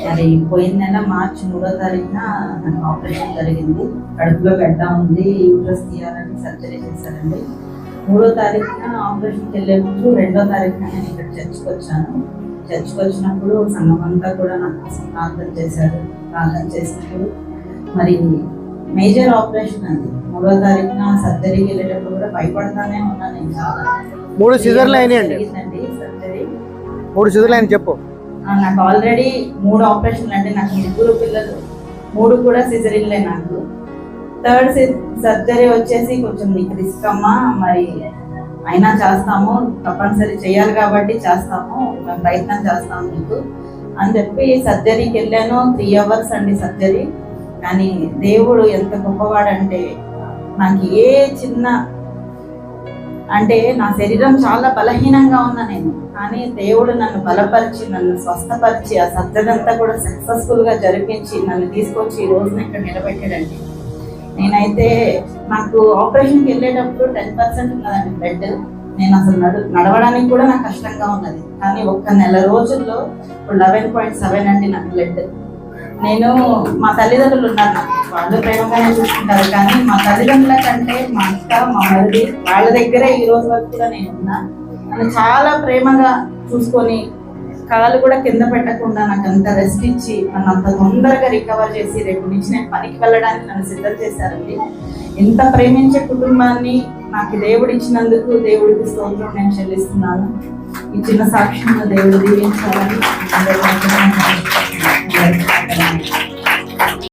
మరి పోయిన నెల మార్చి 3వ తారీఖున నాకు ఆపరేషన్ జరిగింది. కడుపులో గడ్డ ఉంది, యూట్రస్ తీయాలని సర్జరీ చేశారండి. 3వ తారీఖున ఆపరేషన్కి వెళ్ళే ముందు 2వ తారీఖున నేను ఇక్కడ చర్చ్కి వచ్చాను. చర్చ్కి వచ్చినప్పుడు సంఘం అంతా కూడా నాకు ప్రార్థన చేశారు. ప్రార్థన చేసినప్పుడు మరి మేజర్ ఆపరేషన్ అది 3వ తారీఖున సర్జరీకి వెళ్ళేటప్పుడు కూడా భయపడతానే ఉన్నాను. నేను చాలా 3 సిజర్లు అయినాయండి. సర్జరీ 3 సిజర్లు అయిన చెప్పు. నాకు ఆల్రెడీ 3 ఆపరేషన్లు అంటే నాకు 3 పిల్లలు, 3 కూడా సిజరీన్లే. నాకు 3rd సర్జరీ వచ్చేసి కొంచెం నీకు రిస్క్ అమ్మా, మరి అయినా చేస్తాము, తప్పనిసరి చేయాలి కాబట్టి చేస్తాము, మేము ప్రయత్నం చేస్తాము మీకు అని చెప్పి సర్జరీకి వెళ్ళాను. 3 అవర్స్ అండి సర్జరీ. కానీ దేవుడు ఎంత గొప్పవాడంటే, నాకు ఏ చిన్న అంటే నా శరీరం చాలా బలహీనంగా ఉన్నా నేను, కానీ దేవుడు నన్ను బలపరిచి నన్ను స్వస్థపరిచి ఆ సర్జరీ అంతా కూడా సక్సెస్ఫుల్గా జరిపించి నన్ను తీసుకొచ్చి ఈ రోజున ఇక్కడ నిలబెట్టాడండి. నేనైతే నాకు ఆపరేషన్కి వెళ్ళేటప్పుడు 10% ఉన్నదండి బ్లడ్. నేను అసలు నడవడానికి కూడా నాకు కష్టంగా ఉన్నది. కానీ 1 నెల రోజుల్లో 11.7 అండి నాకు బ్లడ్. నేను మా తల్లిదండ్రులు ఉన్నారు, నాకు వాళ్ళు ప్రేమగానే చూసుకుంటారు, కానీ మా తల్లిదండ్రుల కంటే మా అక్క, మా మరిది వాళ్ళ దగ్గరే ఈ రోజు వరకు కూడా నేను ఉన్నా. నన్ను చాలా ప్రేమగా చూసుకొని కాలు కూడా కింద పెట్టకుండా నాకు అంత రెస్ట్ ఇచ్చి నన్ను అంత తొందరగా రికవర్ చేసి రేపు నుంచి నేను పనికి వెళ్ళడానికి నన్ను సిద్ధం చేశారండి. ఇంత ప్రేమించే కుటుంబాన్ని నాకు దేవుడు ఇచ్చినందుకు దేవుడికి స్తోత్రం నేను చెల్లిస్తున్నాను. ఈ చిన్న సాక్ష్యంలో దేవుడు దీవించాలని